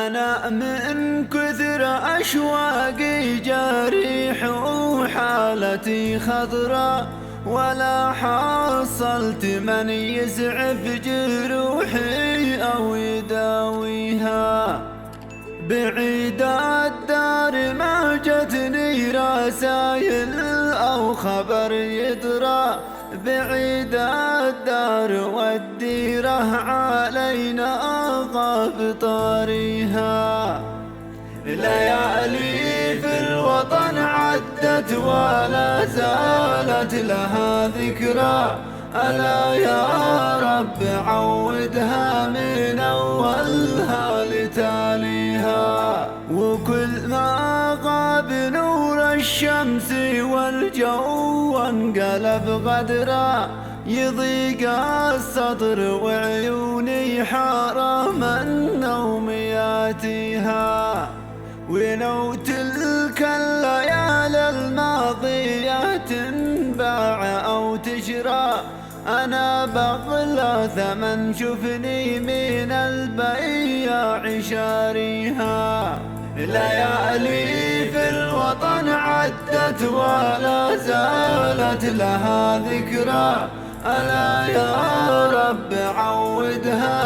أنا من كثر أشواقي جريح وحالتي خضراء، ولا حصلت من يسعف جروحي أو يداويها. بعيد الدار ما جتني رسايل أو خبر يدرى، بعيد الدار والديرة علينا غاب طاريها. ليالي في الوطن عدت ولا زالت لها ذكرى، ألا يا رب عودها من أولها لتاليها. وكل ما غاب نور الشمس والجو انقلب غدرا، يضيق الصدر وعيوني حرام النوم ياتيها. ولو تلك الليالي الماضية تنباع أو تشرى، أنا بغلى ثمن شفني من البياع شاريها. ليالي في الوطن عدت ولا زالت لها ذكرى، ألا يا رب عودها